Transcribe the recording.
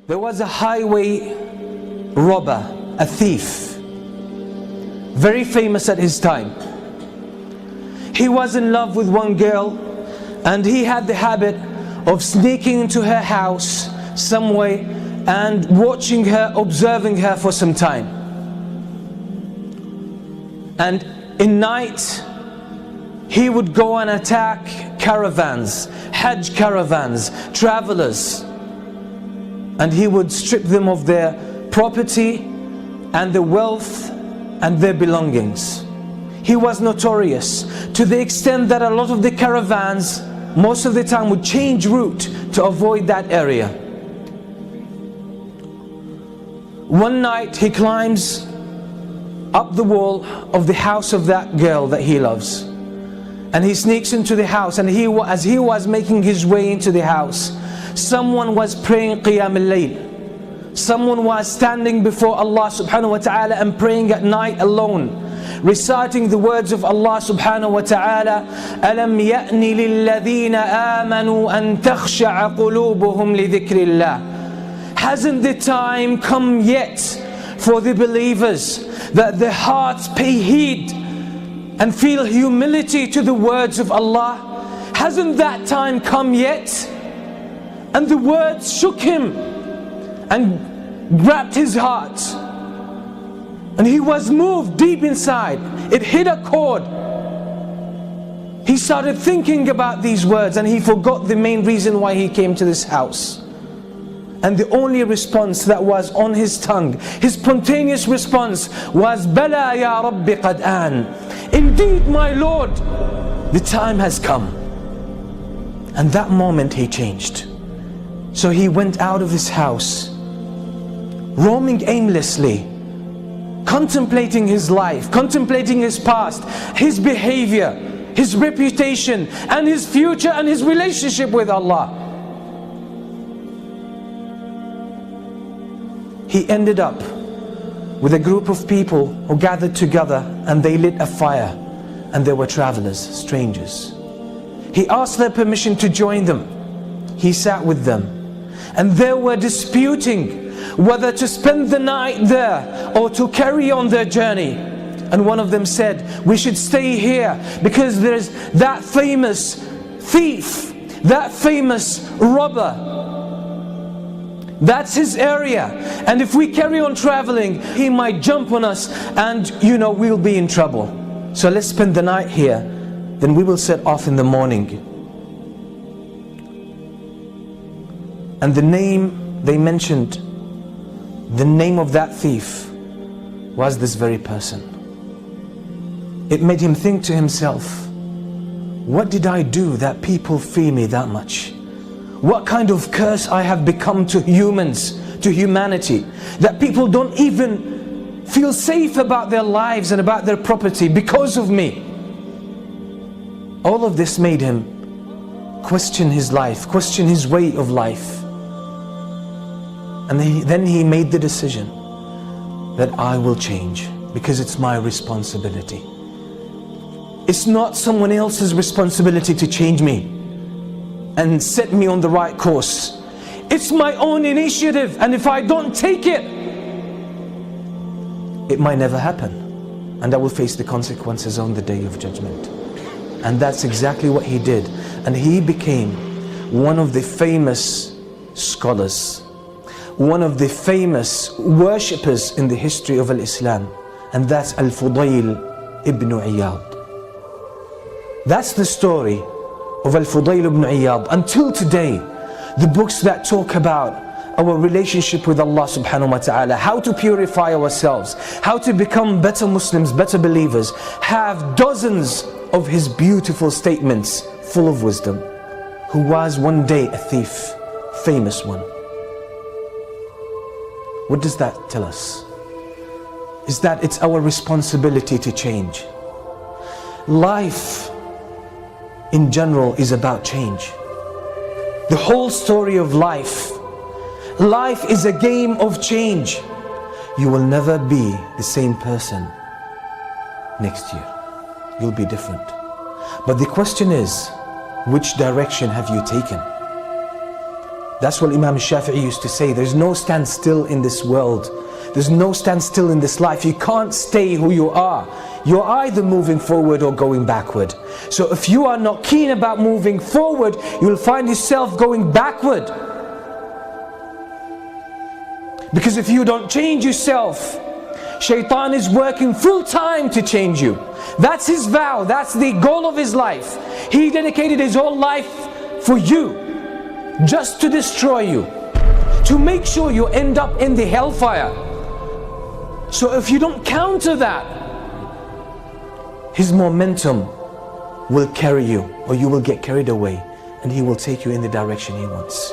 There was a highway robber, a thief, very famous at his time. He was in love with one girl, and he had the habit of sneaking into her house some way and watching her, observing her for some time. And in night, he would go and attack caravans, Hajj caravans, travelers, and he would strip them of their property and their wealth and their belongings. He was notorious to the extent that a lot of the caravans most of the time would change route to avoid that area. One night he climbs up the wall of the house of that girl that he loves, and he sneaks into the house, and as he was making his way into the house, someone was praying Qiyam al-Layl. Someone was standing before Allah subhanahu wa ta'ala and praying at night alone, reciting the words of Allah subhanahu wa ta'ala, أَلَمْ يَأْنِ لِلَّذِينَ آمَنُوا أَن تَخْشَعَ قُلُوبُهُمْ لِذِكْرِ اللَّهِ. Hasn't the time come yet for the believers that their hearts pay heed and feel humility to the words of Allah? Hasn't that time come yet? And the words shook him and grabbed his heart, and he was moved deep inside. It hit a chord. He started thinking about these words, and he forgot the main reason why he came to this house. And the only response that was on his tongue, his spontaneous response, was Bala ya Rabbi qad an. Indeed, my Lord, the time has come. And that moment he changed. So he went out of his house, roaming aimlessly, contemplating his life, contemplating his past, his behavior, his reputation, and his future, and his relationship with Allah. He ended up with a group of people who gathered together, and they lit a fire, and there were travelers, strangers. He asked their permission to join them. He sat with them, and they were disputing whether to spend the night there or to carry on their journey. And one of them said, we should stay here because there's that famous thief, that famous robber. That's his area, and if we carry on traveling, he might jump on us, and we'll be in trouble. So let's spend the night here, then we will set off in the morning. And the name they mentioned, the name of that thief, was this very person. It made him think to himself, what did I do that people fear me that much? What kind of curse I have become to humans, to humanity, that people don't even feel safe about their lives and about their property because of me. All of this made him question his life, question his way of life. And then he made the decision that I will change, because it's my responsibility. It's not someone else's responsibility to change me and set me on the right course. It's my own initiative, and if I don't take it, it might never happen, and I will face the consequences on the day of judgment. And that's exactly what he did, and he became one of the famous scholars, one of the famous worshippers in the history of Islam, and that's Fudhail bin Iyadh. That's the story of Fudhail bin Iyadh. Until today, the books that talk about our relationship with Allah subhanahu wa ta'ala, how to purify ourselves, how to become better Muslims, better believers, have dozens of his beautiful statements full of wisdom. Who was one day a thief, famous one. What does that tell us? Is that it's our responsibility to change. Life in general is about change. The whole story of life is a game of change. You will never be the same person next year. You'll be different. But the question is, which direction have you taken? That's what Imam Shafi'i used to say. There's no standstill in this world. There's no standstill in this life. You can't stay who you are. You're either moving forward or going backward. So if you are not keen about moving forward, you'll find yourself going backward. Because if you don't change yourself, Shaitan is working full time to change you. That's his vow. That's the goal of his life. He dedicated his whole life for you, just to destroy you, to make sure you end up in the hellfire. So if you don't counter that, his momentum will carry you, or you will get carried away, and he will take you in the direction he wants.